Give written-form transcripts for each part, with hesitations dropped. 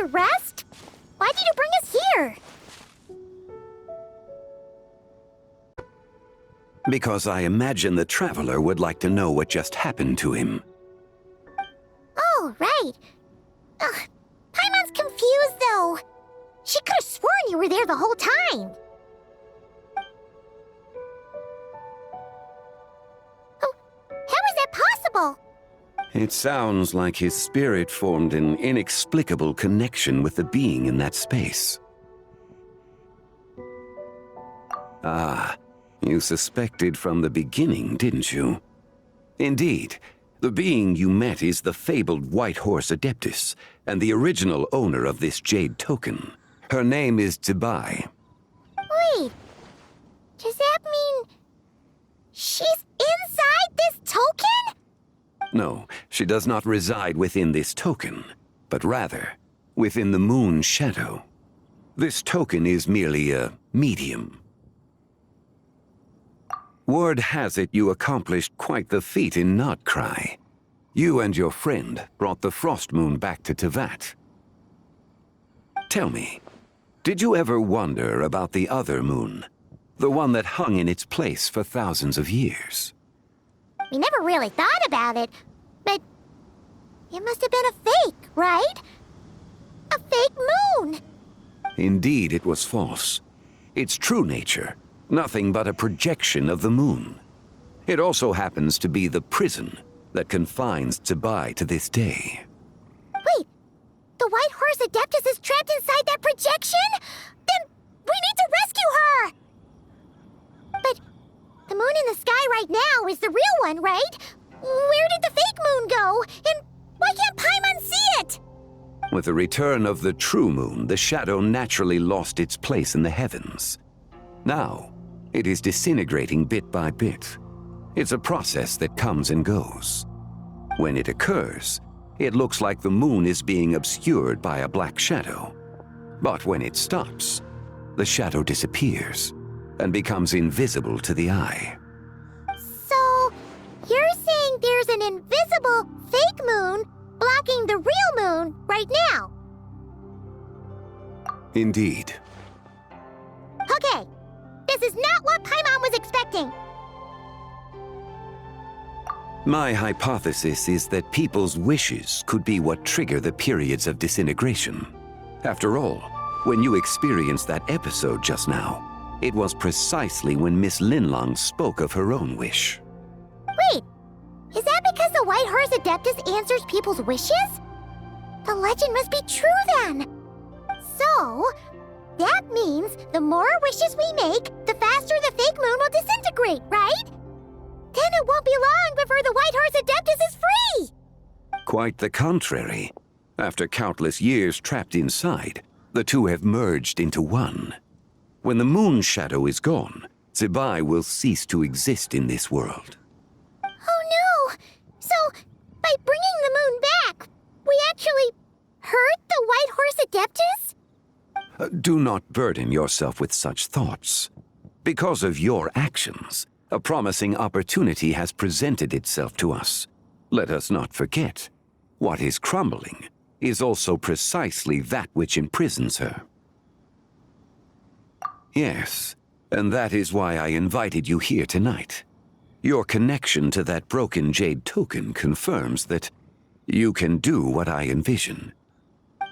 rest? Why did you bring us here? Because I imagine the traveler would like to know what just happened to him. Oh, right. Ugh, Paimon's confused, though. She could have sworn you were there the whole time. Oh, how is that possible? It sounds like his spirit formed an inexplicable connection with the being in that space. Ah, you suspected from the beginning, didn't you? Indeed, the being you met is the fabled White Horse Adeptus, and the original owner of this jade token. Her name is Zibai. Wait, does that mean she's inside this token? No, she does not reside within this token, but rather within the moon's shadow. This token is merely a medium. Word has it you accomplished quite the feat in Notcry. You and your friend brought the Frost Moon back to Teyvat. Tell me, did you ever wonder about the other moon? The one that hung in its place for thousands of years? We never really thought about it, but it must have been a fake, right? A fake moon! Indeed, it was false. Its true nature, nothing but a projection of the moon. It also happens to be the prison that confines Zibai to this day. Wait, the White Horse Adeptus is trapped inside that projection? Then we need to rescue her! But the moon in the sky right now is the real one, right? Where did the fake moon go? And why can't Paimon see it? With the return of the true moon, the shadow naturally lost its place in the heavens. Now, it is disintegrating bit by bit. It's a process that comes and goes. When it occurs, it looks like the moon is being obscured by a black shadow. But when it stops, the shadow disappears and becomes invisible to the eye. So, you're saying there's an invisible fake moon blocking the real moon right now? Indeed. Okay, this is not what Paimon was expecting. My hypothesis is that people's wishes could be what trigger the periods of disintegration. After all, when you experienced that episode just now, it was precisely when Miss Linlong spoke of her own wish. Wait, is that because the White Horse Adeptus answers people's wishes? The legend must be true then. So, that means the more wishes we make, the faster the fake moon will disintegrate, right? Then it won't be long before the White Horse Adeptus is free! Quite the contrary. After countless years trapped inside, the two have merged into one. When the moon shadow is gone, Zibai will cease to exist in this world. Oh no! So, by bringing the moon back, we actually hurt the White Horse Adeptus? Do not burden yourself with such thoughts. Because of your actions, a promising opportunity has presented itself to us. Let us not forget, what is crumbling is also precisely that which imprisons her. Yes, and that is why I invited you here tonight. Your connection to that broken jade token confirms that you can do what I envision.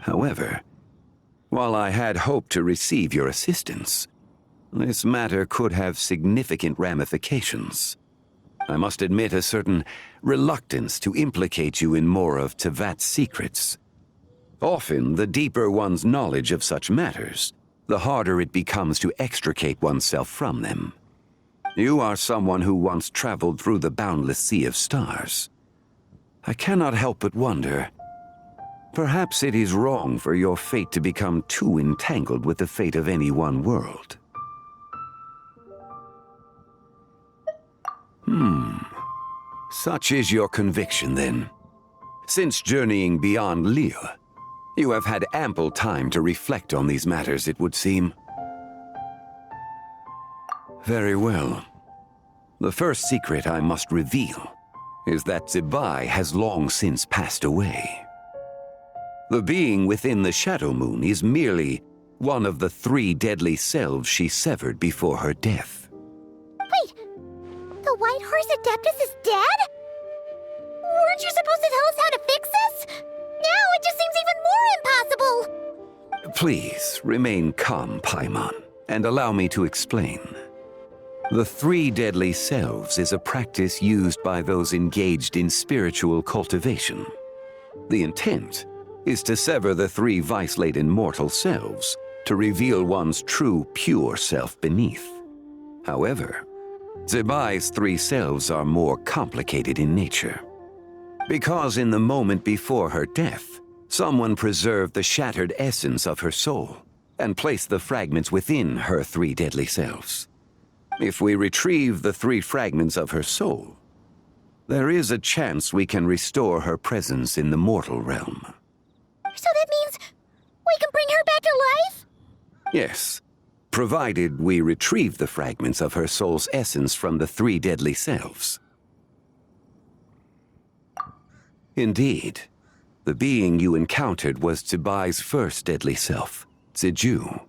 However, while I had hoped to receive your assistance, this matter could have significant ramifications. I must admit a certain reluctance to implicate you in more of Teyvat's secrets. Often, the deeper one's knowledge of such matters, the harder it becomes to extricate oneself from them. You are someone who once traveled through the boundless sea of stars. I cannot help but wonder, perhaps it is wrong for your fate to become too entangled with the fate of any one world. Such is your conviction, then. Since journeying beyond Lille, you have had ample time to reflect on these matters, it would seem. Very well. The first secret I must reveal is that Zibai has long since passed away. The being within the Shadow Moon is merely one of the 3 deadly selves she severed before her death. Wait, the White Horse Adeptus is dead? Weren't you supposed to tell us how to fix this? Now it just seems even more impossible! Please remain calm, Paimon, and allow me to explain. The 3 deadly selves is a practice used by those engaged in spiritual cultivation. The intent is to sever the 3 vice-laden mortal selves to reveal one's true, pure self beneath. However, Zebai's 3 selves are more complicated in nature. Because in the moment before her death, someone preserved the shattered essence of her soul and placed the fragments within her 3 deadly selves. If we retrieve the 3 fragments of her soul, there is a chance we can restore her presence in the mortal realm. So that means we can bring her back to life? Yes, provided we retrieve the fragments of her soul's essence from the 3 deadly selves. Indeed, the being you encountered was Zebai's first deadly self, Ziju.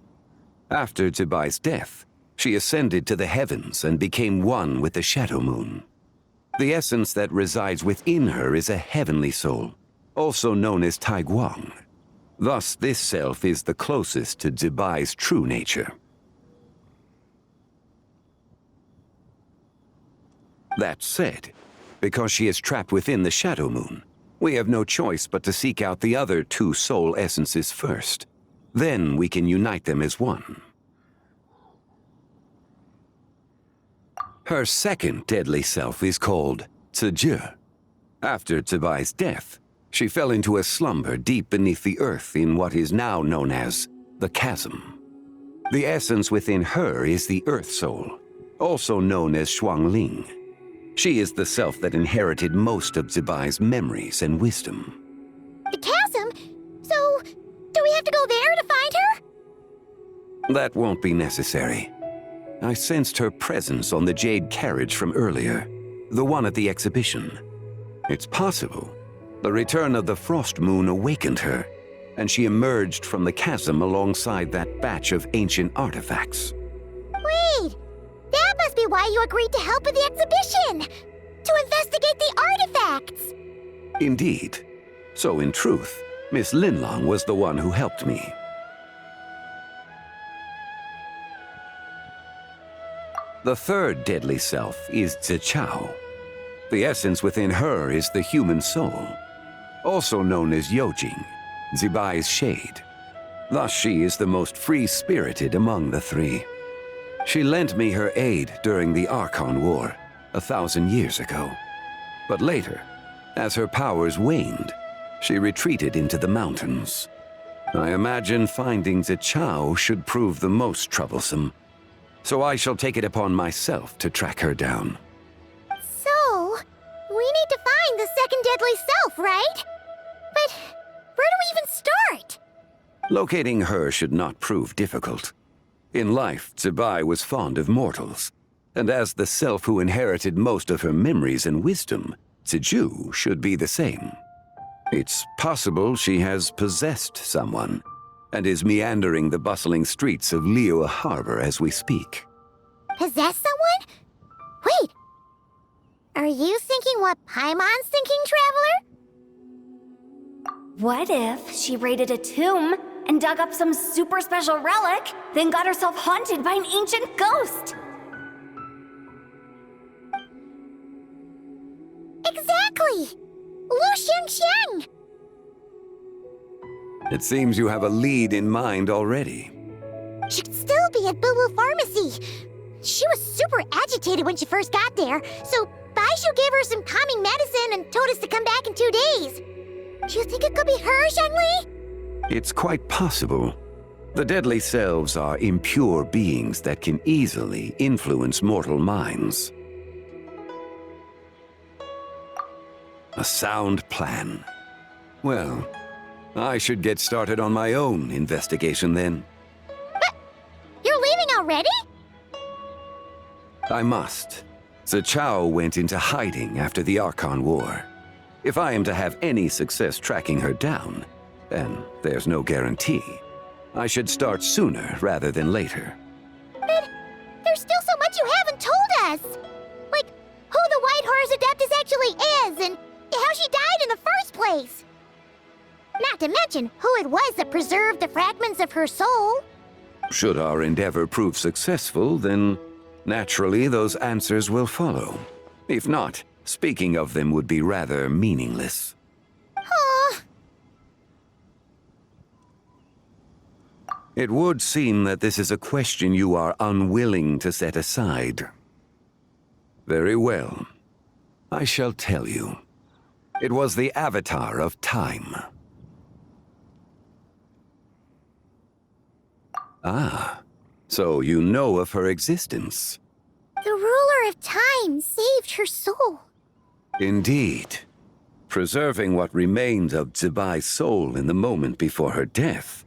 After Zebai's death, she ascended to the heavens and became one with the Shadow Moon. The essence that resides within her is a heavenly soul, also known as Taiguang. Thus, this self is the closest to Zebai's true nature. That said, because she is trapped within the Shadow Moon, we have no choice but to seek out the other 2 soul essences first. Then we can unite them as one. Her second deadly self is called Ziji. After Zebai's death, she fell into a slumber deep beneath the earth in what is now known as the Chasm. The essence within her is the Earth Soul, also known as Shuangling. She is the self that inherited most of Zebai's memories and wisdom. The chasm? So, do we have to go there to find her? That won't be necessary. I sensed her presence on the jade carriage from earlier, the one at the exhibition. It's possible the return of the Frost Moon awakened her, and she emerged from the chasm alongside that batch of ancient artifacts. Wait, that must be why you agreed to help with the exhibition! To investigate the artifacts! Indeed. So in truth, Miss Linlong was the one who helped me. The third deadly self is Zichao. The essence within her is the human soul, also known as Yojing, Zebai's shade. Thus she is the most free-spirited among the 3. She lent me her aid during the Archon War 1,000 years ago. But later, as her powers waned, she retreated into the mountains. I imagine finding Zichao should prove the most troublesome, so I shall take it upon myself to track her down. So, we need to find the second deadly self, right? But where do we even start? Locating her should not prove difficult. In life, Zebai was fond of mortals, and as the self who inherited most of her memories and wisdom, Ziju should be the same. It's possible she has possessed someone, and is meandering the bustling streets of Liyue Harbor as we speak. Possess someone? Wait, are you thinking what Paimon's thinking, Traveler? What if she raided a tomb and dug up some super special relic, then got herself haunted by an ancient ghost? Exactly! Lu Xingxiang! It seems you have a lead in mind already. She'd still be at Boo Boo Pharmacy. She was super agitated when she first got there, so Baishu gave her some calming medicine and told us to come back in 2 days. Do you think it could be her, Zhengli? It's quite possible. The deadly selves are impure beings that can easily influence mortal minds. A sound plan. Well, I should get started on my own investigation then. But you're leaving already? I must. Zichao went into hiding after the Archon War. If I am to have any success tracking her down, and there's no guarantee. I should start sooner rather than later. But there's still so much you haven't told us! Like, who the White Horse Adeptus actually is, and how she died in the first place! Not to mention who it was that preserved the fragments of her soul. Should our endeavor prove successful, then naturally those answers will follow. If not, speaking of them would be rather meaningless. Aw. It would seem that this is a question you are unwilling to set aside. Very well. I shall tell you. It was the Avatar of Time. Ah, so you know of her existence. The ruler of time saved her soul. Indeed. Preserving what remained of Zibai's soul in the moment before her death.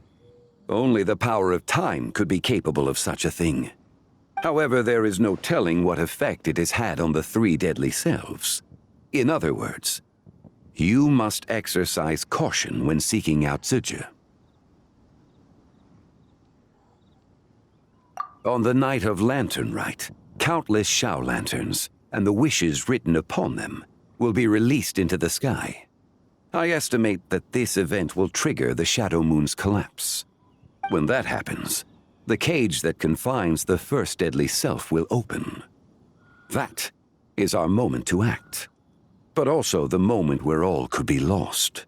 Only the power of time could be capable of such a thing. However, there is no telling what effect it has had on the three deadly selves. In other words, you must exercise caution when seeking out Zija. On the night of Lanternlit, countless Shao lanterns, and the wishes written upon them, will be released into the sky. I estimate that this event will trigger the Shadow Moon's collapse. When that happens, the cage that confines the first deadly self will open. That is our moment to act, but also the moment where all could be lost.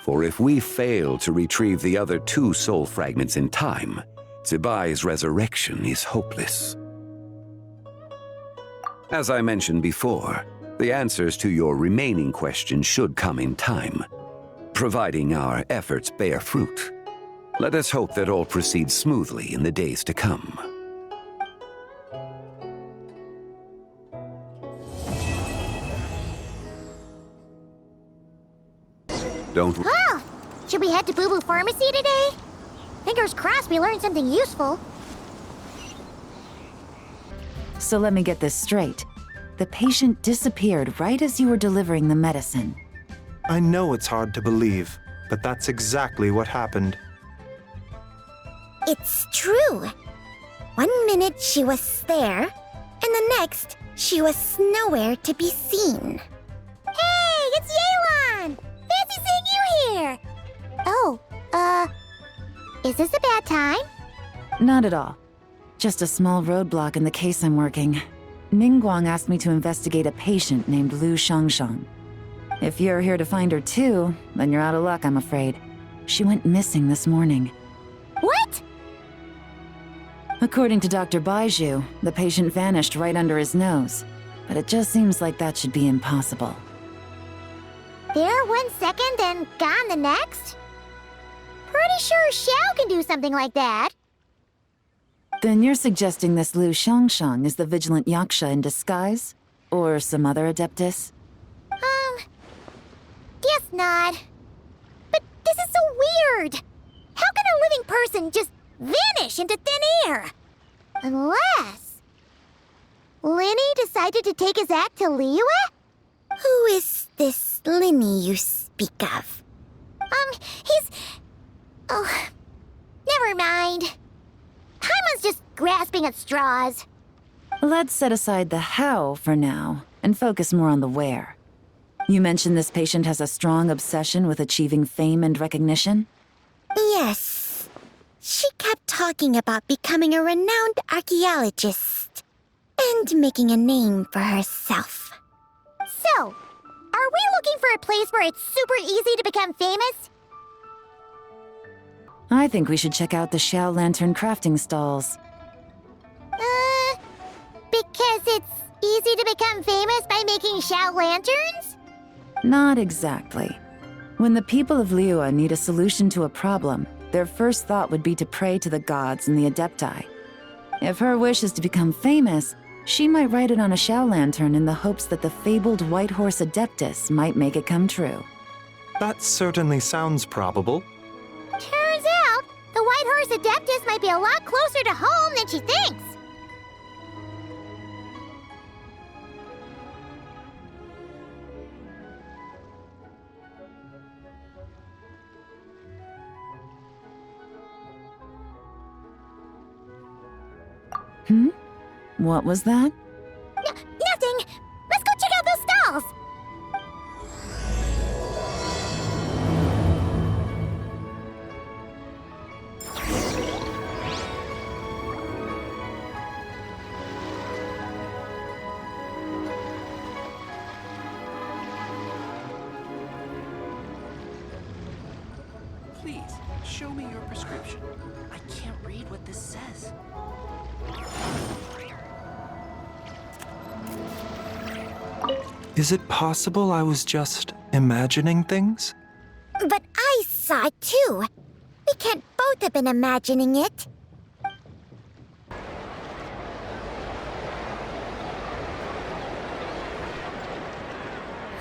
For if we fail to retrieve the other two soul fragments in time, Zibai's resurrection is hopeless. As I mentioned before, the answers to your remaining questions should come in time, providing our efforts bear fruit. Let us hope that all proceeds smoothly in the days to come. Don't... Well, should we head to Boo Boo Pharmacy today? Fingers crossed we learned something useful. So let me get this straight. The patient disappeared right as you were delivering the medicine. I know it's hard to believe, but that's exactly what happened. It's true. 1 minute she was there, and the next she was nowhere to be seen. Hey, it's Yelan! Fancy seeing you here! Oh, is this a bad time? Not at all. Just a small roadblock in the case I'm working. Ningguang asked me to investigate a patient named Lu Shangshang. If you're here to find her too, then you're out of luck, I'm afraid. She went missing this morning. What? According to Dr. Baiju, the patient vanished right under his nose. But it just seems like that should be impossible. There 1 second and gone the next? Pretty sure Xiao can do something like that. Then you're suggesting this Lu Shangshang is the vigilant Yaksha in disguise? Or some other adeptus? Guess not. But this is so weird. How can a living person just vanish into thin air? Unless... Linny decided to take his act to Liyue? Who is this Linny you speak of? He's... Oh, never mind. Paimon's just grasping at straws. Let's set aside the how for now, and focus more on the where. You mentioned this patient has a strong obsession with achieving fame and recognition? Yes. She kept talking about becoming a renowned archaeologist and making a name for herself. So, are we looking for a place where it's super easy to become famous? I think we should check out the Xiao Lantern crafting stalls. Because it's easy to become famous by making Xiao lanterns? Not exactly. When the people of Liyue need a solution to a problem, their first thought would be to pray to the gods and the Adepti. If her wish is to become famous, she might write it on a Xiao lantern in the hopes that the fabled White Horse Adeptus might make it come true. That certainly sounds probable. Turns out, the White Horse Adeptus might be a lot closer to home than she thinks. What was that? Nothing! Let's go check out those stalls! Please, show me your prescription. I can't read what this says. Is it possible I was just imagining things? But I saw it too. We can't both have been imagining it.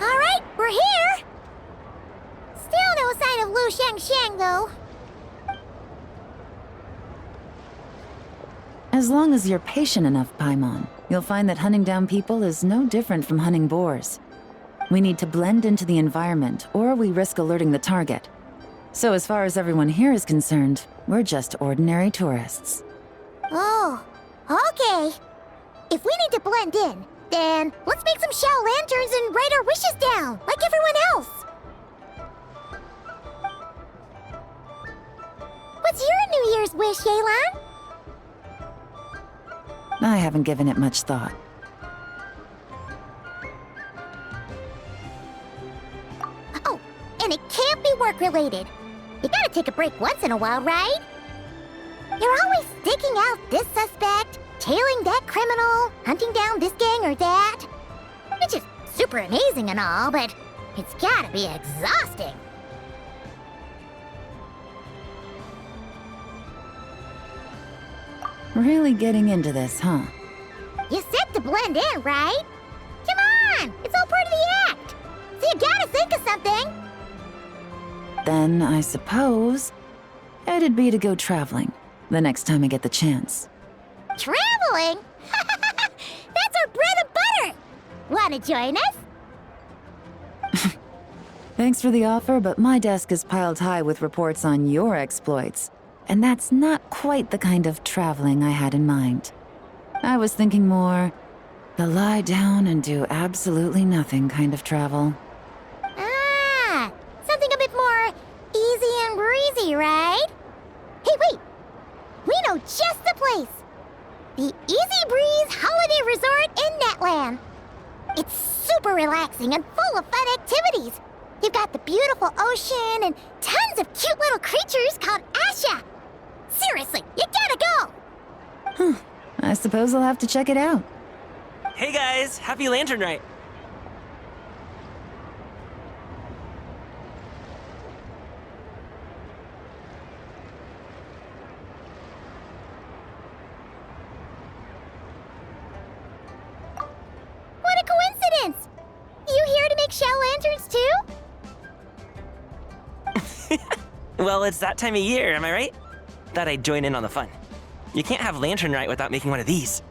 Alright, we're here! Still no sign of Lu Shang, though. As long as you're patient enough, Paimon, you'll find that hunting down people is no different from hunting boars. We need to blend into the environment, or we risk alerting the target. So as far as everyone here is concerned, we're just ordinary tourists. Oh, okay. If we need to blend in, then let's make some shell lanterns and write our wishes down, like everyone else. What's your New Year's wish, Yelan? I haven't given it much thought. Oh, and it can't be work-related. You gotta take a break once in a while, right? You're always sticking out this suspect, tailing that criminal, hunting down this gang or that. Which is super amazing and all, but it's gotta be exhausting. Really getting into this, huh? You said to blend in, right? Come on! It's all part of the act! So you gotta think of something! Then I suppose it'd be to go traveling the next time I get the chance. Traveling? That's our bread and butter! Wanna join us? Thanks for the offer, but my desk is piled high with reports on your exploits. And that's not quite the kind of traveling I had in mind. I was thinking more the lie down and do absolutely nothing kind of travel. Ah, something a bit more easy and breezy, right? Hey, wait! We know just the place! The Easy Breeze Holiday Resort in Netland. It's super relaxing and full of fun activities. You've got the beautiful ocean and tons of cute little creatures called Asha. Seriously, you gotta go! I suppose I'll have to check it out. Hey guys, happy Lanternlit! What a coincidence! You here to make shell lanterns too? Well, it's that time of year, am I right? Thought I'd join in on the fun. You can't have Lanternlit without making one of these.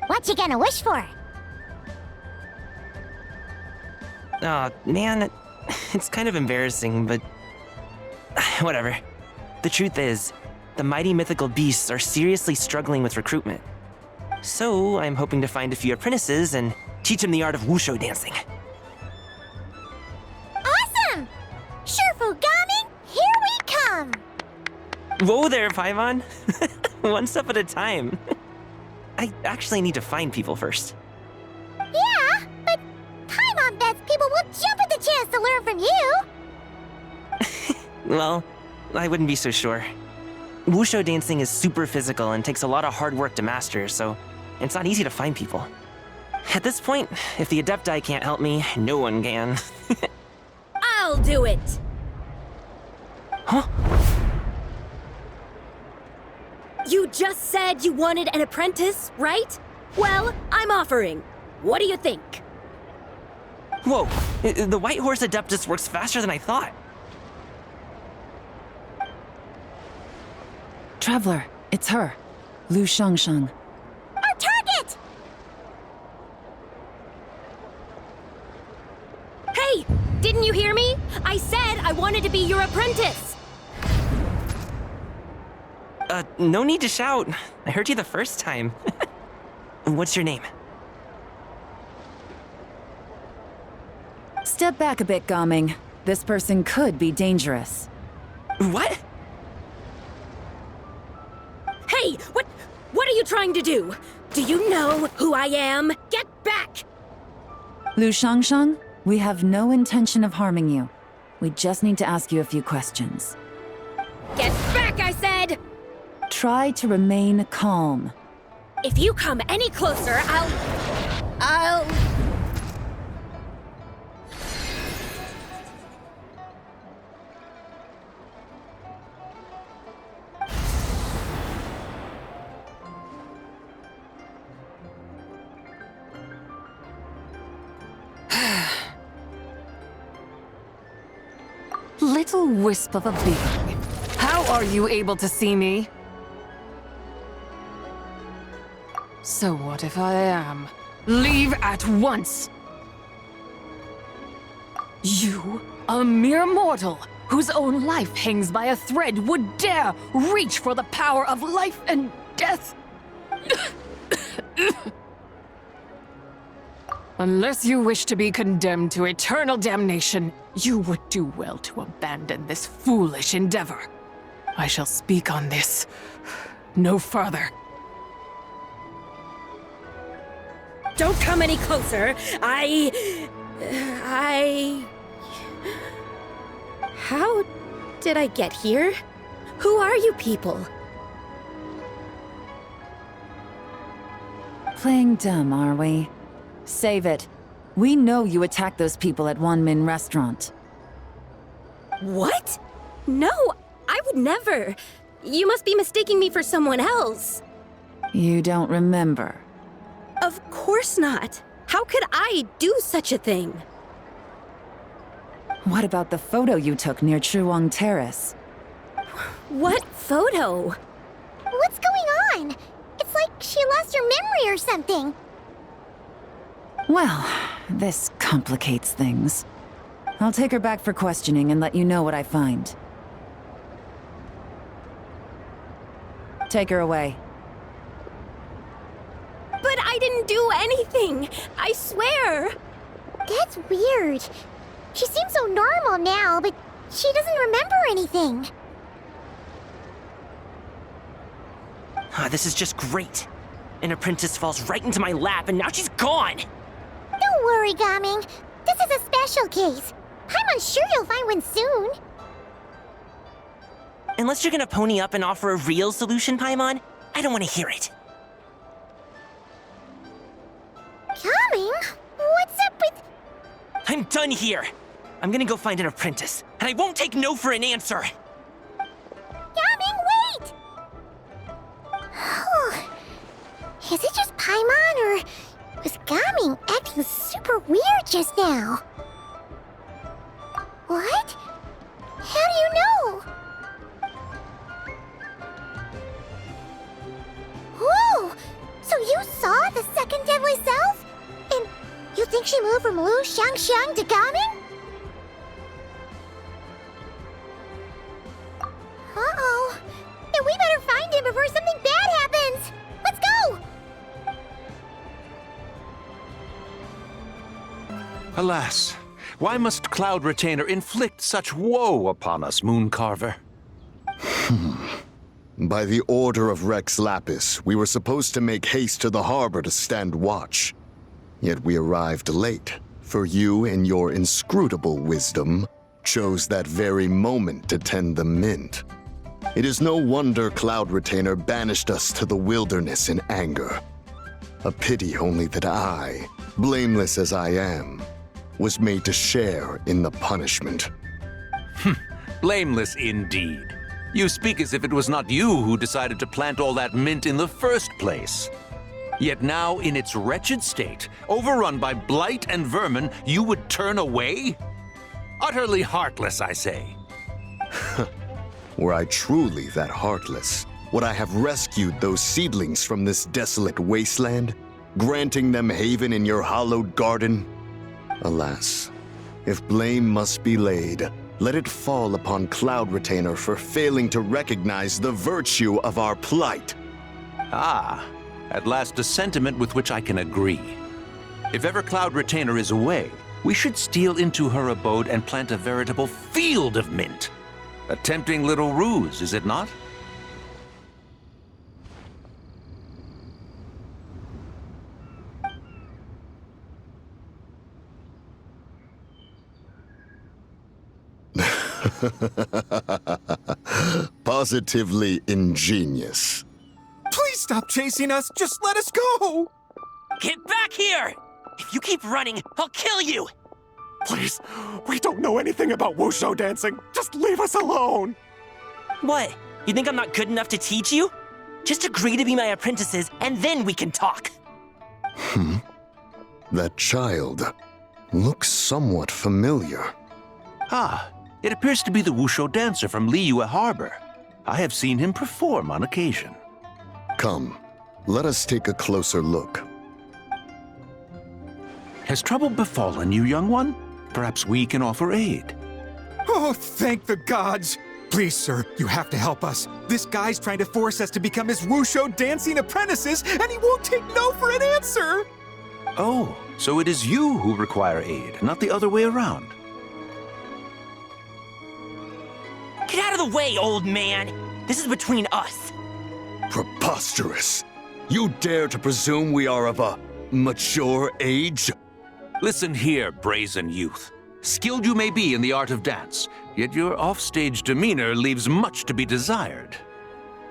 What you gonna wish for? Oh, man, it's kind of embarrassing, but whatever. The truth is, the mighty mythical beasts are seriously struggling with recruitment. So I'm hoping to find a few apprentices and teach them the art of wushu dancing. Awesome! Shurfugami, here we come! Whoa there, Paimon. One step at a time. I actually need to find people first. Yeah, but Paimon bets people will jump at the chance to learn from you! Well, I wouldn't be so sure. Wushu dancing is super physical and takes a lot of hard work to master, so it's not easy to find people. At this point, if the Adepti can't help me, no one can. I'll do it! Huh? You just said you wanted an apprentice, right? Well, I'm offering. What do you think? Whoa, the White Horse Adeptus works faster than I thought. Traveler, it's her. Lu Shangshang. Our target! Hey! Didn't you hear me? I said I wanted to be your apprentice! No need to shout. I heard you the first time. What's your name? Step back a bit, Gaming. This person could be dangerous. What? Hey, what are you trying to do? Do you know who I am? Get back! Lu Shangshang, we have no intention of harming you. We just need to ask you a few questions. Get back, I said! Try to remain calm. If you come any closer, I'll... Little wisp of a being. How are you able to see me? So what if I am? Leave at once! You, a mere mortal, whose own life hangs by a thread, would dare reach for the power of life and death? Unless you wish to be condemned to eternal damnation, you would do well to abandon this foolish endeavor. I shall speak on this no further. Don't come any closer. How did I get here? Who are you people? Playing dumb, are we? Save it. We know you attacked those people at Wanmin Restaurant. What? No, I would never. You must be mistaking me for someone else. You don't remember. Of course not. How could I do such a thing? What about the photo you took near Chuang Terrace? What photo? What's going on? It's like she lost her memory or something. Well, this complicates things. I'll take her back for questioning and let you know what I find. Take her away. But I didn't do anything. I swear. That's weird. She seems so normal now, but she doesn't remember anything. This is just great. An apprentice falls right into my lap and now she's gone! Don't worry, Gaming. This is a special case. I'm sure you'll find one soon. Unless you're gonna pony up and offer a real solution, Paimon, I don't want to hear it. Gaming? What's up with... I'm done here. I'm gonna go find an apprentice, and I won't take no for an answer. Gaming, wait! Is it just Paimon, or was Gaming acting super weird just now? What? How do you know? Whoa! So you saw the second deadly self? And you think she moved from Lu Shangxiang to Gaming? Uh-oh. Then we better find him before something bad happens! Let's go! Alas, why must Cloud Retainer inflict such woe upon us, Mooncarver? By the order of Rex Lapis, we were supposed to make haste to the harbor to stand watch. Yet we arrived late, for you, in your inscrutable wisdom, chose that very moment to tend the mint. It is no wonder Cloud Retainer banished us to the wilderness in anger. A pity only that I, blameless as I am, was made to share in the punishment. Blameless indeed. You speak as if it was not you who decided to plant all that mint in the first place. Yet now, in its wretched state, overrun by blight and vermin, you would turn away? Utterly heartless, I say. Were I truly that heartless, would I have rescued those seedlings from this desolate wasteland, granting them haven in your hallowed garden? Alas, if blame must be laid, Let it fall upon Cloud Retainer for failing to recognize the virtue of our plight. Ah, at last a sentiment with which I can agree. If ever Cloud Retainer is away, we should steal into her abode and plant a veritable field of mint. A tempting little ruse, is it not? Positively ingenious. Please stop chasing us. Just let us go. Get back here! If you keep running, I'll kill you! Please, we don't know anything about wushu dancing. Just leave us alone. What? You think I'm not good enough to teach you? Just agree to be my apprentices, and then we can talk. That child looks somewhat familiar. Ah, it appears to be the wushu dancer from Liyue Harbor. I have seen him perform on occasion. Come, let us take a closer look. Has trouble befallen you, young one? Perhaps we can offer aid. Oh, thank the gods. Please, sir, you have to help us. This guy's trying to force us to become his wushu dancing apprentices, and he won't take no for an answer. Oh, so it is you who require aid, not the other way around. Get out of the way, old man! This is between us. Preposterous. You dare to presume we are of a mature age? Listen here, brazen youth. Skilled you may be in the art of dance, yet your offstage demeanor leaves much to be desired.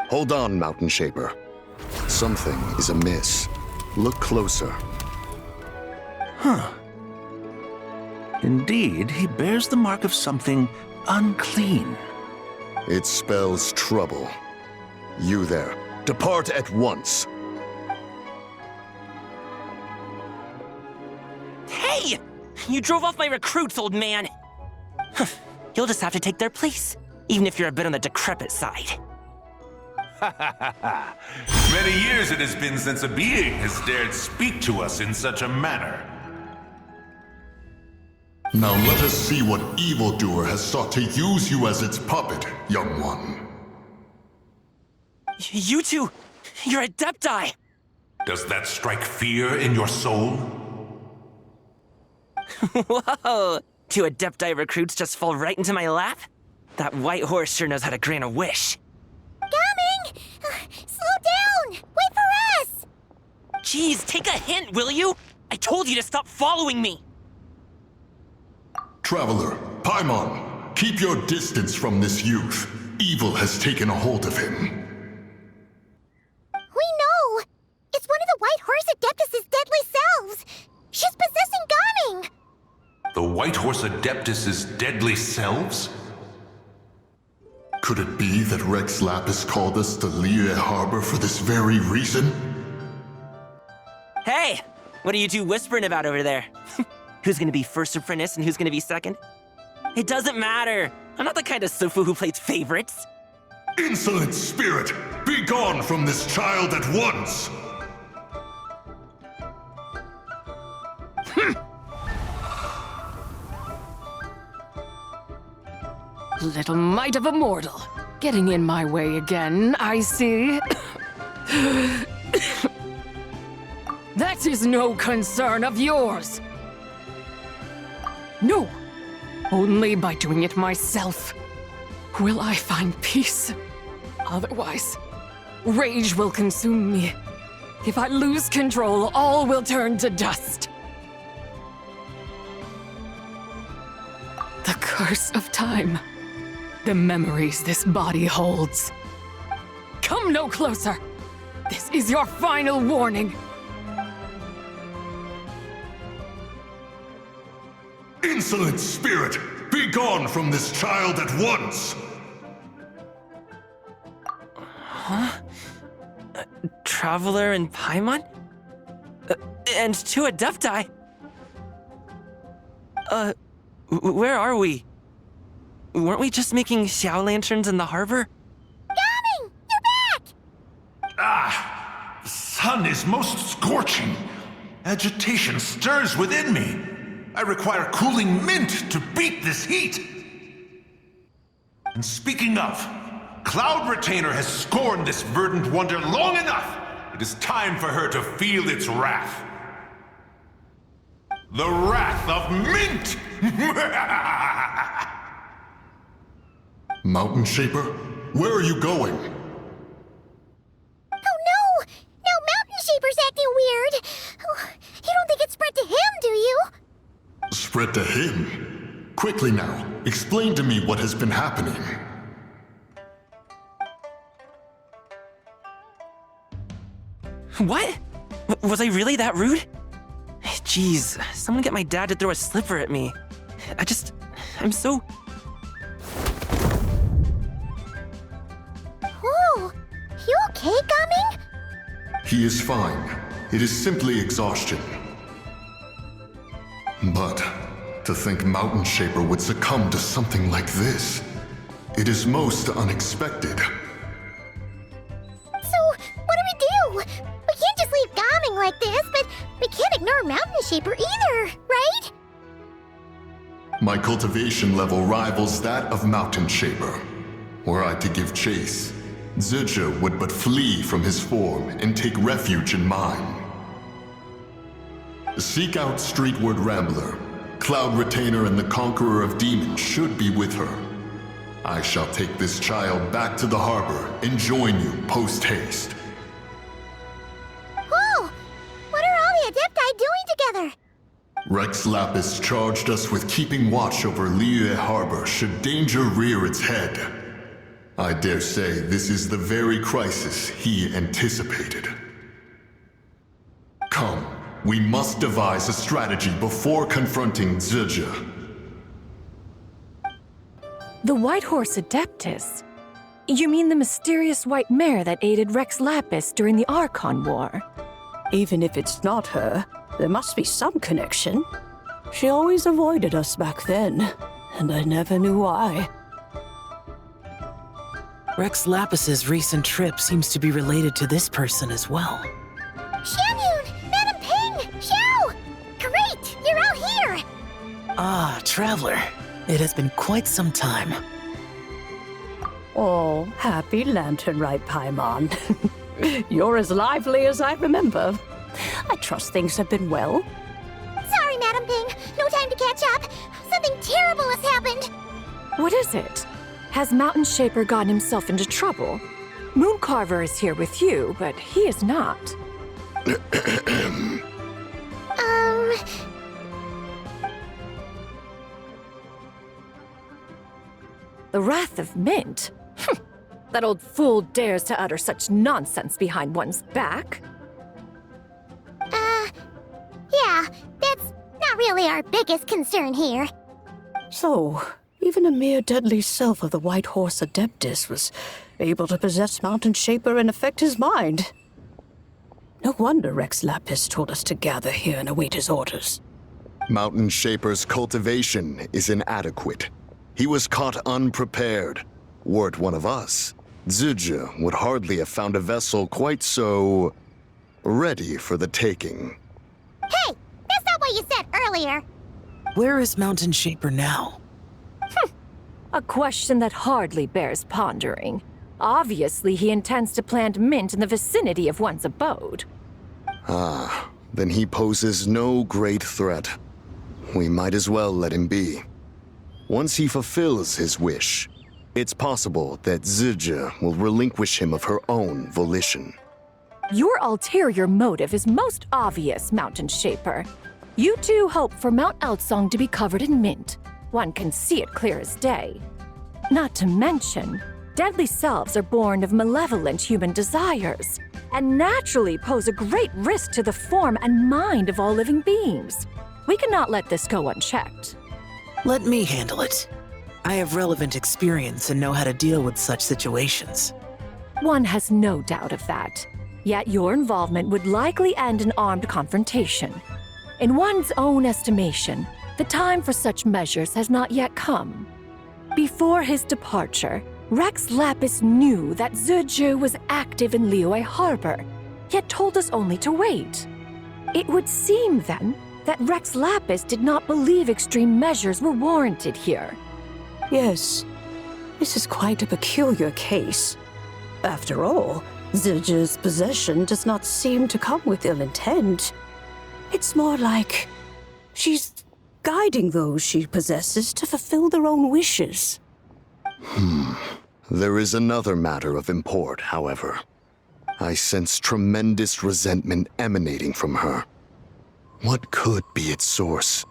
Hold on, Mountain Shaper. Something is amiss. Look closer. Huh. Indeed, he bears the mark of something unclean. It spells trouble. You there, depart at once. Hey! You drove off my recruits, old man! You'll just have to take their place, even if you're a bit on the decrepit side. Many years it has been since a being has dared speak to us in such a manner. Now let us see what evildoer has sought to use you as its puppet, young one. You two, you're Adepti! Does that strike fear in your soul? Whoa! Two Adepti recruits just fall right into my lap? That white horse sure knows how to grant a wish. Coming! Slow down! Wait for us! Jeez, take a hint, will you? I told you to stop following me! Traveler, Paimon, keep your distance from this youth. Evil has taken a hold of him. We know! It's one of the White Horse Adeptus' deadly selves! She's possessing Gaming! The White Horse Adeptus' deadly selves? Could it be that Rex Lapis called us to Liyue Harbor for this very reason? Hey! What are you two whispering about over there? Who's gonna be first apprentice and who's gonna be second? It doesn't matter! I'm not the kind of Sufu who plays favorites! Insolent spirit! Be gone from this child at once! Little mite of a mortal. Getting in my way again, I see. That is no concern of yours. No, only by doing it myself will I find peace. Otherwise, rage will consume me. If I lose control, all will turn to dust. The curse of time. The memories this body holds. Come no closer. This is your final warning. Insolent spirit! Be gone from this child at once! Huh? Traveler and Paimon? And two Adepti? Where are we? Weren't we just making Xiao lanterns in the harbor? Gaming! You're back! Ah! The sun is most scorching. Agitation stirs within me. I require cooling mint to beat this heat. And speaking of, Cloud Retainer has scorned this verdant wonder long enough. It is time for her to feel its wrath. The wrath of Mint! Mountain Shaper, where are you going? Oh no! Now Mountain Shaper's acting weird! Oh, you don't think it spread to him, do you? Spread to him? Quickly now, explain to me what has been happening. What? Was I really that rude? Jeez, someone get my dad to throw a slipper at me. I'm so... Whoa! You okay, Gaming? He is fine. It is simply exhaustion. But to think Mountain Shaper would succumb to something like this, it is most unexpected. So, what do we do? We can't just leave Gaming like this, but we can't ignore Mountain Shaper either, right? My cultivation level rivals that of Mountain Shaper. Were I to give chase, Zidja would but flee from his form and take refuge in mine. Seek out Streetward Rambler. Cloud Retainer and the Conqueror of Demons should be with her. I shall take this child back to the harbor and join you post-haste. Whoa! What are all the Adepti doing together? Rex Lapis charged us with keeping watch over Liyue Harbor should danger rear its head. I dare say this is the very crisis he anticipated. Come, we must devise a strategy before confronting Zidja. The White Horse Adeptus? You mean the mysterious white mare that aided Rex Lapis during the Archon War? Even if it's not her, there must be some connection. She always avoided us back then, and I never knew why. Rex Lapis's recent trip seems to be related to this person as well. Xianyun! Madam Ping! Xiao! Great! You're out here! Ah, Traveler. It has been quite some time. Oh, happy Lanternlit, Paimon. You're as lively as I remember. I trust things have been well. Sorry, Madam Ping. No time to catch up. Something terrible has happened. What is it? Has Mountain Shaper gotten himself into trouble? Mooncarver is here with you, but he is not. The Wrath of Mint? That old fool dares to utter such nonsense behind one's back. Yeah, that's not really our biggest concern here. So, even a mere deadly self of the White Horse Adeptus was able to possess Mountain Shaper and affect his mind. No wonder Rex Lapis told us to gather here and await his orders. Mountain Shaper's cultivation is inadequate. He was caught unprepared. Were it one of us, Zidja would hardly have found a vessel quite so... ready for the taking. Hey! That's not what you said earlier! Where is Mountain Shaper now? A question that hardly bears pondering. Obviously, he intends to plant mint in the vicinity of one's abode. Ah, then he poses no great threat. We might as well let him be. Once he fulfills his wish, it's possible that Zidja will relinquish him of her own volition. Your ulterior motive is most obvious, Mountain Shaper. You two hope for Mount Outsong to be covered in mint. One can see it clear as day. Not to mention, deadly selves are born of malevolent human desires, and naturally pose a great risk to the form and mind of all living beings. We cannot let this go unchecked. Let me handle it. I have relevant experience and know how to deal with such situations. One has no doubt of that. Yet your involvement would likely end in armed confrontation. In one's own estimation, the time for such measures has not yet come. Before his departure, Rex Lapis knew that Zidja was active in Liyue Harbor, yet told us only to wait. It would seem, then, that Rex Lapis did not believe extreme measures were warranted here. Yes. This is quite a peculiar case. After all, Zildjian's possession does not seem to come with ill intent. It's more like she's guiding those she possesses to fulfill their own wishes. There is another matter of import, however. I sense tremendous resentment emanating from her. What could be its source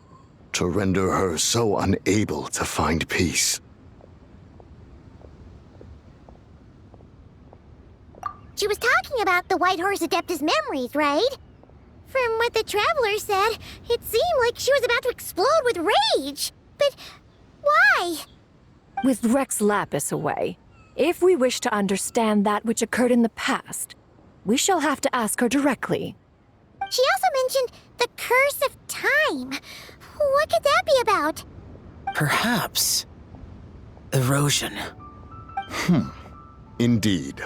to render her so unable to find peace? She was talking about the White Horse Adeptus memories, right? From what the Traveler said, it seemed like she was about to explode with rage. But why? With Rex Lapis away, if we wish to understand that which occurred in the past, we shall have to ask her directly. She also mentioned the Curse of Time. What could that be about? Perhaps erosion. Indeed.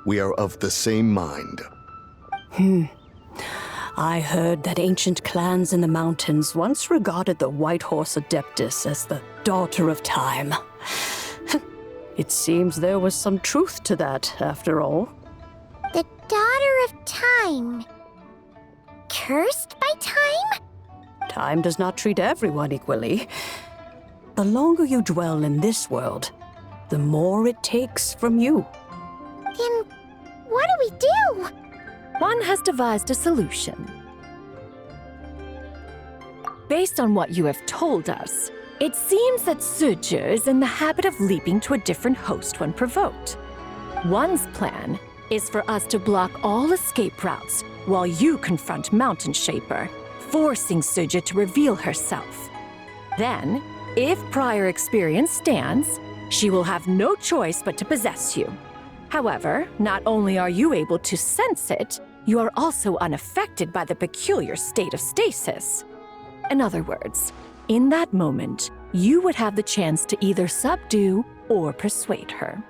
We are of the same mind. I heard that ancient clans in the mountains once regarded the White Horse Adeptus as the daughter of time. It seems there was some truth to that, after all. The Daughter of Time. Cursed by time? Time does not treat everyone equally. The longer you dwell in this world, the more it takes from you. Then what do we do? One has devised a solution. Based on what you have told us, it seems that Zildjian is in the habit of leaping to a different host when provoked. One's plan is for us to block all escape routes while you confront Mountain Shaper, forcing Zildjian to reveal herself. Then, if prior experience stands, she will have no choice but to possess you. However, not only are you able to sense it, you are also unaffected by the peculiar state of stasis. In other words, in that moment, you would have the chance to either subdue or persuade her.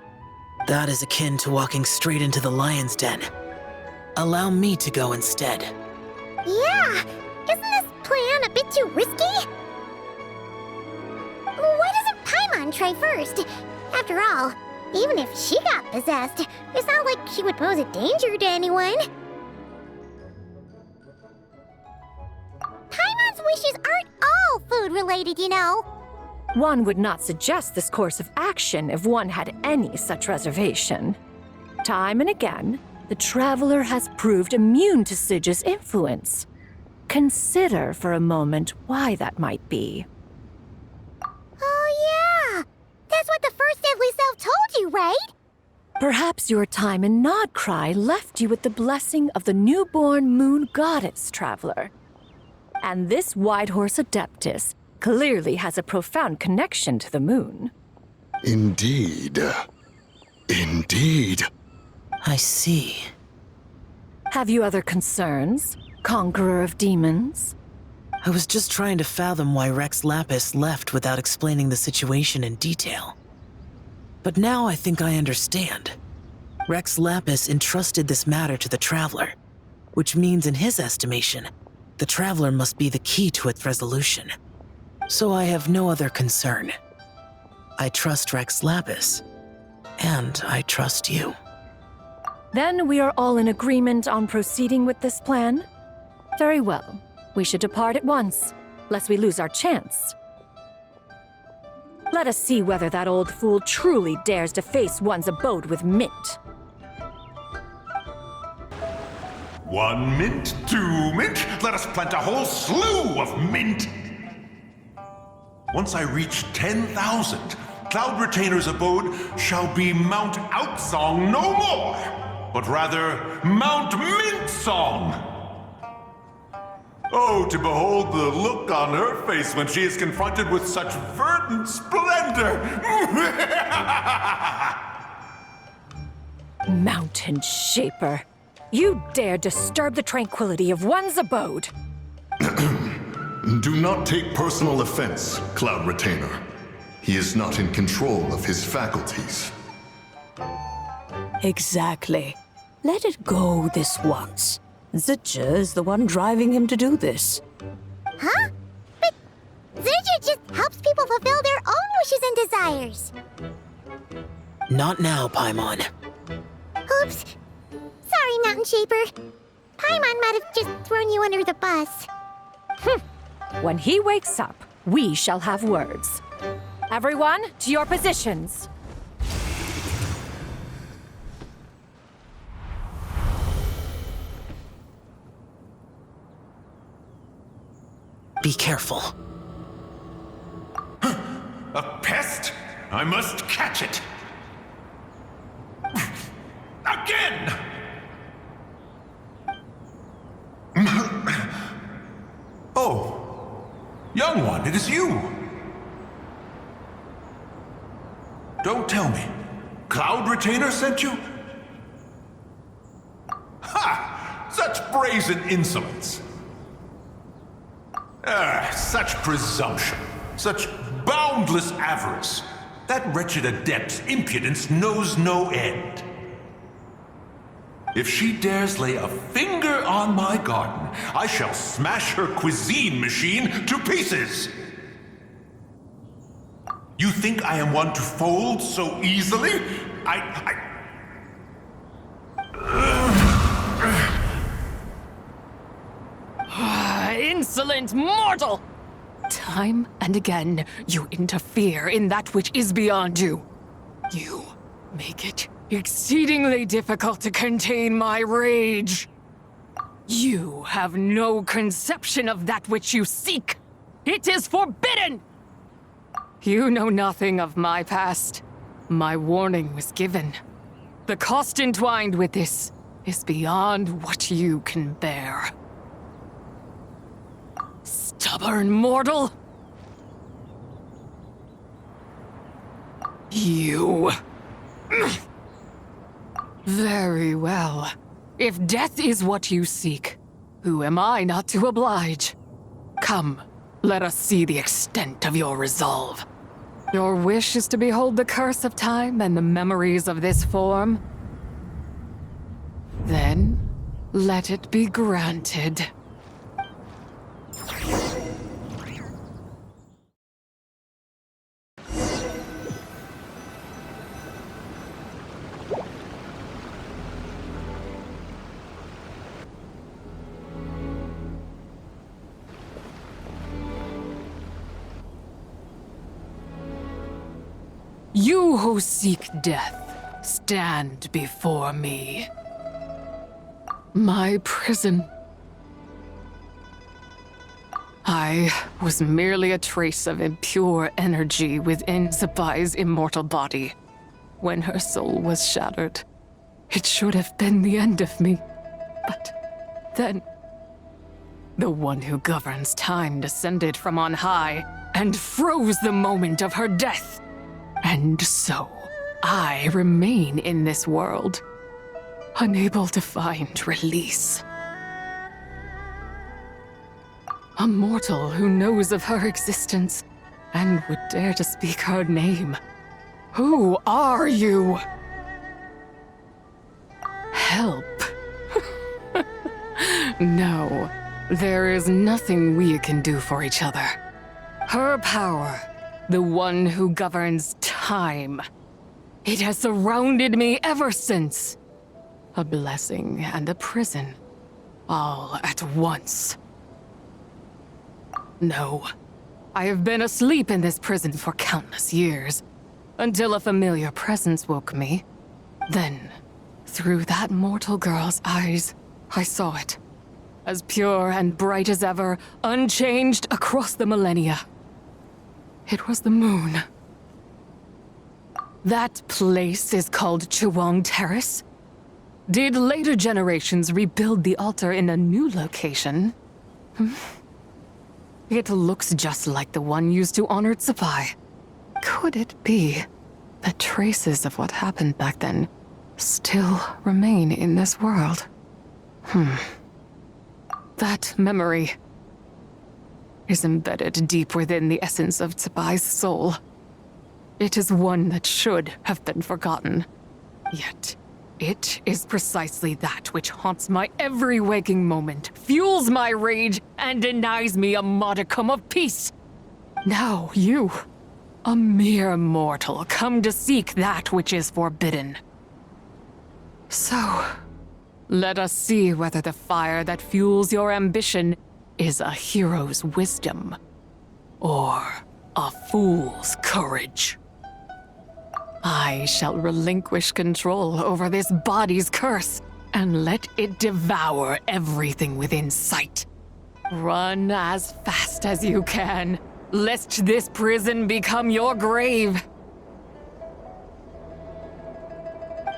That is akin to walking straight into the lion's den. Allow me to go instead. Yeah, isn't this plan a bit too risky? Why doesn't Paimon try first? After all, even if she got possessed, it's not like she would pose a danger to anyone. Paimon's wishes aren't all food-related, you know. One would not suggest this course of action if one had any such reservation. Time and again, the Traveler has proved immune to Zildjian's influence. Consider for a moment why that might be. Oh yeah, that's what the First Deadly Self told you, right? Perhaps your time in Nodcry left you with the blessing of the newborn moon goddess, Traveler. And this White Horse Adeptus clearly has a profound connection to the moon. Indeed. Indeed. I see. Have you other concerns, Conqueror of Demons? I was just trying to fathom why Rex Lapis left without explaining the situation in detail. But now I think I understand. Rex Lapis entrusted this matter to the Traveler, which means in his estimation, the Traveler must be the key to its resolution. So I have no other concern. I trust Rex Lapis, and I trust you. Then we are all in agreement on proceeding with this plan? Very well. We should depart at once, lest we lose our chance. Let us see whether that old fool truly dares to face one's abode with mint. 1 mint, 2 mint, let us plant a whole slew of mint. Once I reach 10,000, Cloud Retainer's abode shall be Mount Outsong no more, but rather Mount Mintsong. Oh, to behold the look on her face when she is confronted with such verdant splendor! Mountain Shaper, you dare disturb the tranquility of one's abode. Do not take personal offense, Cloud Retainer. He is not in control of his faculties. Exactly. Let it go this once. Zildjian is the one driving him to do this. Huh? But Zildjian just helps people fulfill their own wishes and desires. Not now, Paimon. Oops. Sorry, Mountain Shaper. Paimon might have just thrown you under the bus. When he wakes up, we shall have words. Everyone, to your positions. Be careful. A pest? I must catch it! Again! Oh, young one, it is you! Don't tell me. Cloud Retainer sent you? Ha! Such brazen insolence! Such presumption. Such boundless avarice. That wretched adept's impudence knows no end. If she dares lay a finger on my garden, I shall smash her cuisine machine to pieces! You think I am one to fold so easily? Insolent mortal! Time and again, you interfere in that which is beyond you. You make it exceedingly difficult to contain my rage. You have no conception of that which you seek. It is forbidden! You know nothing of my past. My warning was given. The cost entwined with this is beyond what you can bear. Stubborn mortal! You... Very well. If death is what you seek, who am I not to oblige? Come, let us see the extent of your resolve. Your wish is to behold the curse of time and the memories of this form? Then, let it be granted. You who seek death, stand before me. My prison. I was merely a trace of impure energy within Zabai's immortal body. When her soul was shattered, it should have been the end of me. But then, the one who governs time descended from on high and froze the moment of her death. And so, I remain in this world, unable to find release. A mortal who knows of her existence and would dare to speak her name. Who are you? Help. No, there is nothing we can do for each other. Her power, the one who governs time. It has surrounded me ever since. A blessing and a prison, all at once. No, I have been asleep in this prison for countless years, until a familiar presence woke me. Then, through that mortal girl's eyes, I saw it. As pure and bright as ever, unchanged across the millennia. It was the moon. That place is called Chuang Terrace. Did later generations rebuild the altar in a new location? It looks just like the one used to honor Zabai. Could it be that traces of what happened back then still remain in this world? That memory is embedded deep within the essence of Zabai's soul. It is one that should have been forgotten. Yet, it is precisely that which haunts my every waking moment, fuels my rage, and denies me a modicum of peace. Now you A mere mortal come to seek that which is forbidden. So, let us see whether the fire that fuels your ambition is a hero's wisdom or a fool's courage. I shall relinquish control over this body's curse and let it devour everything within sight. Run as fast as you can, lest this prison become your grave.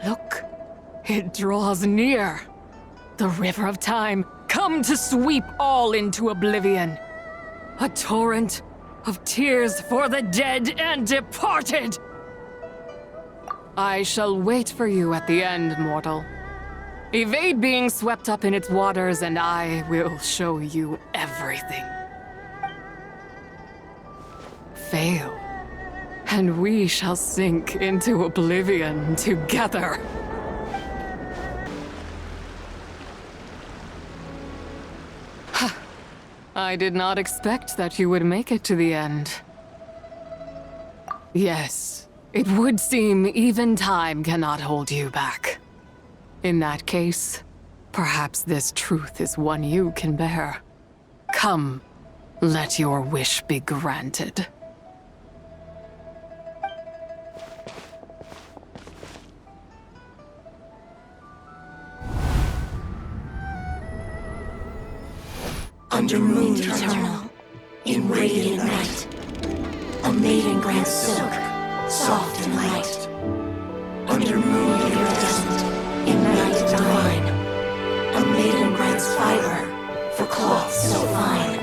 Look, it draws near. The river of time, come to sweep all into oblivion. A torrent of tears for the dead and departed. I shall wait for you at the end, mortal. Evade being swept up in its waters, and I will show you everything. Fail, and we shall sink into oblivion together. I did not expect that you would make it to the end. Yes, it would seem even time cannot hold you back. In that case, perhaps this truth is one you can bear. Come, let your wish be granted. Under moon eternal, in radiant night, a maiden grants silk, soft and light. Under moon iridescent, in night divine, a maiden grants fiber for cloth so fine.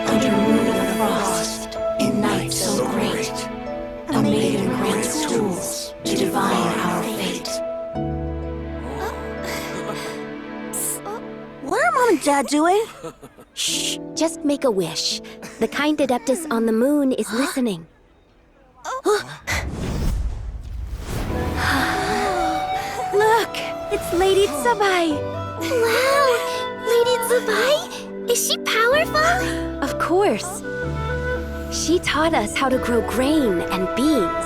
Under moon of frost, in night so great, a maiden grants tools to divine our fate. What are Mom and Dad doing? Shh, just make a wish. The kind Adeptus on the moon is listening. Look, it's Lady Tsabai. Wow! Lady Tsabai? Is she powerful? Of course. She taught us how to grow grain and beans,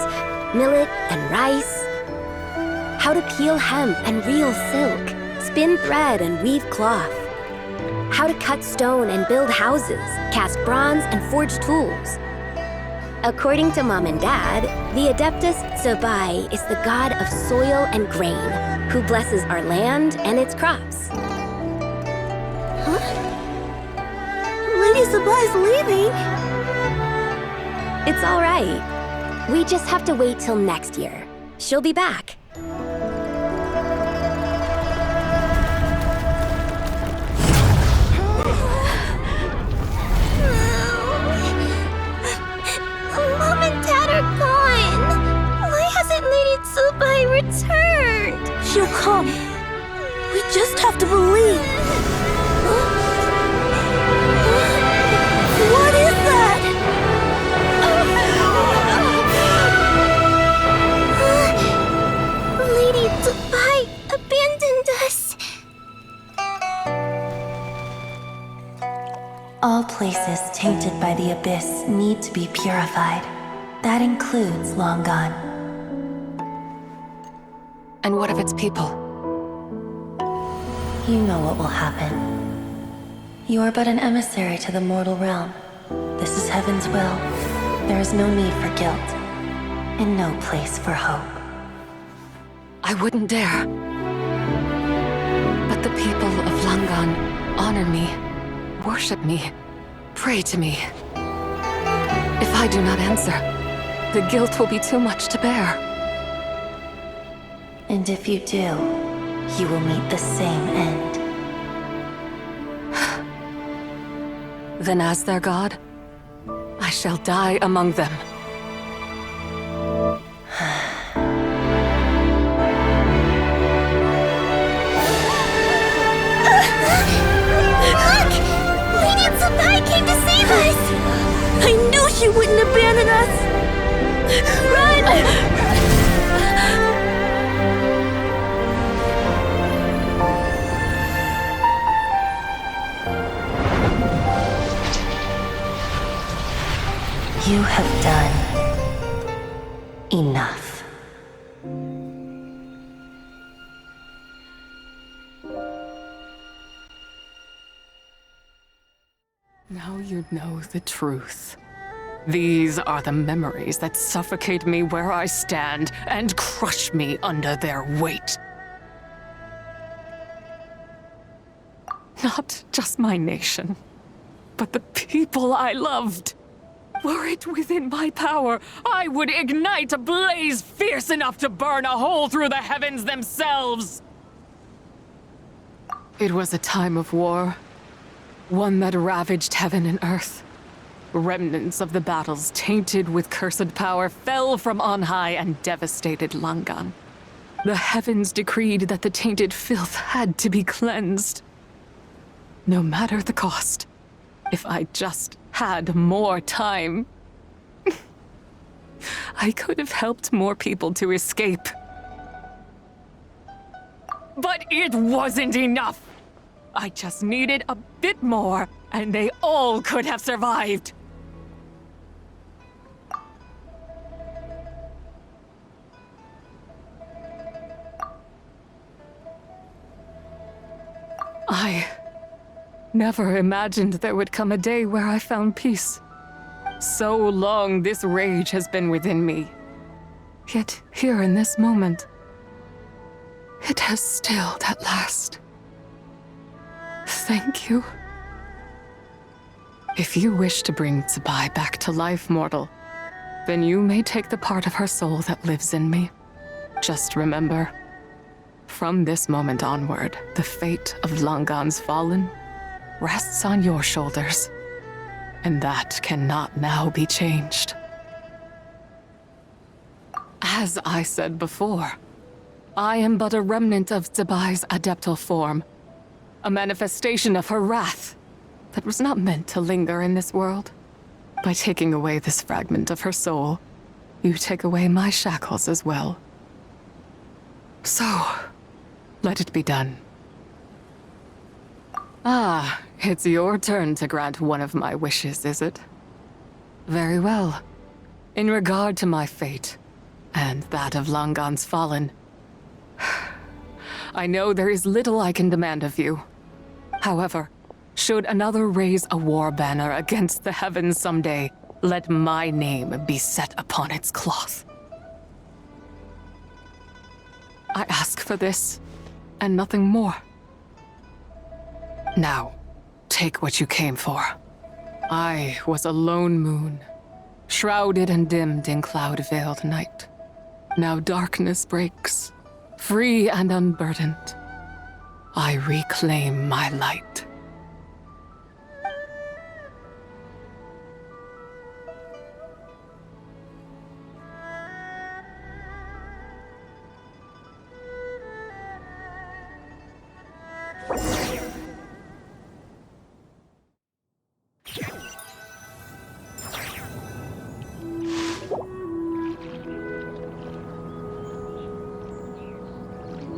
millet and rice, how to peel hemp and reel silk, spin thread and weave cloth, how to cut stone and build houses, cast bronze and forge tools. According to Mom and Dad, the Adeptus Tsabai is the god of soil and grain, who blesses our land and its crops. Huh? Lady Tsabai's leaving. It's all right. We just have to wait till next year. She'll be back. Mom and Dad are gone. Why hasn't Lady Tsabai returned? She'll come. We just have to believe. What is that? Lady Tsabai abandoned us. All places tainted by the abyss need to be purified. That includes Long Gone. And what of its people? You know what will happen. You are but an emissary to the mortal realm. This is Heaven's will. There is no need for guilt, and no place for hope. I wouldn't dare. But the people of Langan honor me, worship me, pray to me. If I do not answer, the guilt will be too much to bear. And if you do, you will meet the same end. Then as their god, I shall die among them. Look! Lady Tsabai came to save us! I knew she wouldn't abandon us! Run! You have done Now you know the truth. These are the memories that suffocate me where I stand and crush me under their weight. Not just my nation, but the people I loved. Were it within my power, I would ignite a blaze fierce enough to burn a hole through the heavens themselves. It was a time of war, one that ravaged heaven and earth. Remnants of the battles tainted with cursed power fell from on high and devastated Langan. The heavens decreed that the tainted filth had to be cleansed. No matter the cost, if I just had more time, I could have helped more people to escape. But it wasn't enough. I just needed a bit more, and they all could have survived. I never imagined there would come a day where I found peace. So long this rage has been within me. Yet here in this moment, it has stilled at last. Thank you. If you wish to bring Tsubai back to life, mortal, then you may take the part of her soul that lives in me. Just remember, from this moment onward, the fate of Langan's fallen rests on your shoulders, and that cannot now be changed. As I said before, I am but a remnant of Tsubai's adeptal form, a manifestation of her wrath that was not meant to linger in this world. By taking away this fragment of her soul, you take away my shackles as well. So, let it be done. Ah, it's your turn to grant one of my wishes, is it? Very well. In regard to my fate, and that of Langan's fallen, I know there is little I can demand of you. However, should another raise a war banner against the heavens someday, let my name be set upon its cloth. I ask for this, and nothing more. Now, take what you came for. I was a lone moon, shrouded and dimmed in cloud-veiled night. Now darkness breaks, free and unburdened. I reclaim my light.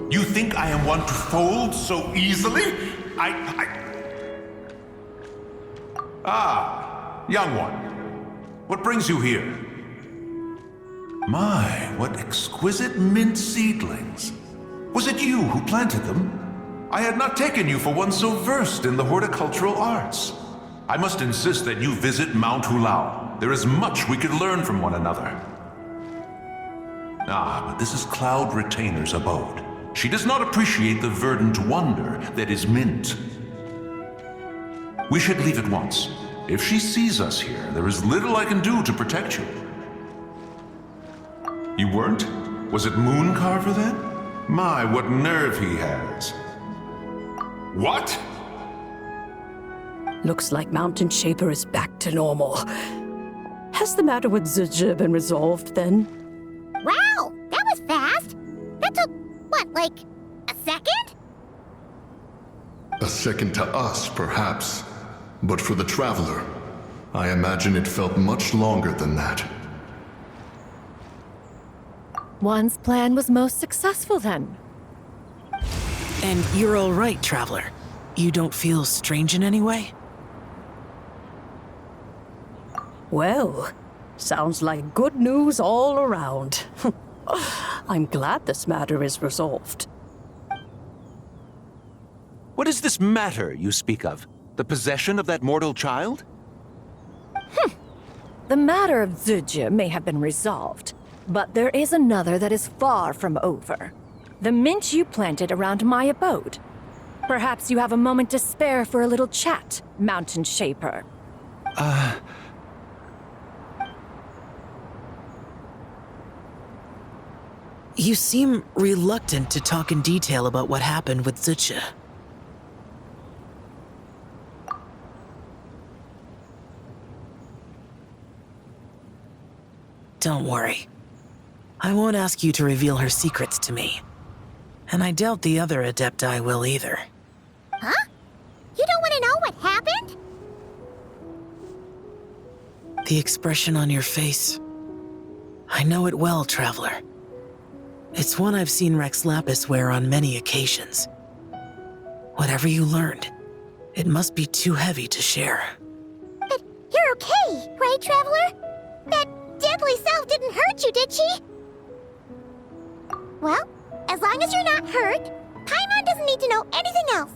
You think I am one to fold so easily? Ah, young one. What brings you here? My, what exquisite mint seedlings. Was it you who planted them? I had not taken you for one so versed in the horticultural arts. I must insist that you visit Mount Hulao. There is much we could learn from one another. Ah, but this is Cloud Retainer's abode. She does not appreciate the verdant wonder that is mint. We should leave at once. If she sees us here, there is little I can do to protect you. You weren't? Was it Mooncarver then? My, what nerve he has. What? Looks like Mountain Shaper is back to normal. Has the matter with Zizhi been resolved then? Wow, that was fast. That took, what, like a second? A second to us, perhaps. But for the Traveler, I imagine it felt much longer than that. One's plan was most successful then. And you're all right, Traveler. You don't feel strange in any way? Well, sounds like good news all around. I'm glad this matter is resolved. What is this matter you speak of? The possession of that mortal child? The matter of Zujia may have been resolved, but there is another that is far from over. The mint you planted around my abode. Perhaps you have a moment to spare for a little chat, Mountain Shaper. You seem reluctant to talk in detail about what happened with Zujia. Don't worry. I won't ask you to reveal her secrets to me. And I doubt the other Adepti will either. Huh? You don't want to know what happened? The expression on your face. I know it well, Traveler. It's one I've seen Rex Lapis wear on many occasions. Whatever you learned, it must be too heavy to share. But you're okay, right, Traveler? That deadly self didn't hurt you, did she? Well, as long as you're not hurt, Paimon doesn't need to know anything else.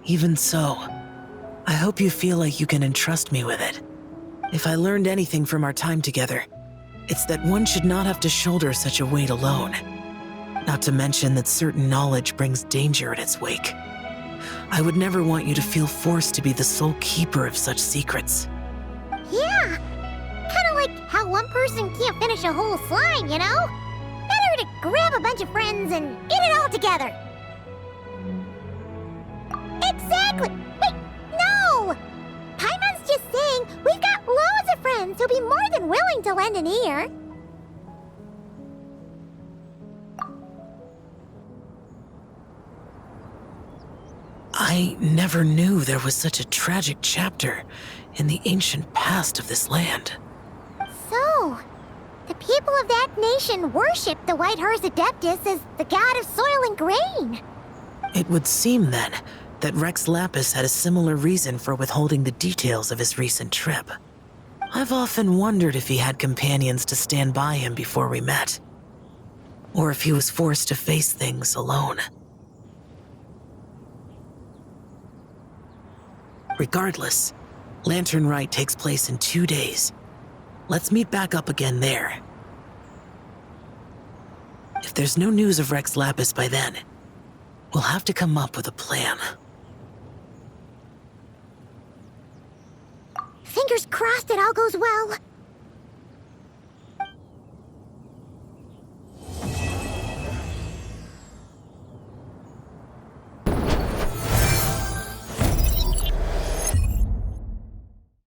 Even so, I hope you feel like you can entrust me with it. If I learned anything from our time together, it's that one should not have to shoulder such a weight alone. Not to mention that certain knowledge brings danger in its wake. I would never want you to feel forced to be the sole keeper of such secrets. Yeah, kind of like how one person can't finish a whole slime, you know? Better to grab a bunch of friends and eat it all together. Exactly! Wait, no! Paimon's just saying we've got loads of friends who'll be more than willing to lend an ear. I never knew there was such a tragic chapter in the ancient past of this land. So, the people of that nation worship the White Horse Adeptus as the god of soil and grain. It would seem, then, that Rex Lapis had a similar reason for withholding the details of his recent trip. I've often wondered if he had companions to stand by him before we met. Or if he was forced to face things alone. Regardless, Lanternlit takes place in 2 days. Let's meet back up again there. If there's no news of Rex Lapis by then, we'll have to come up with a plan. Fingers crossed it all goes well.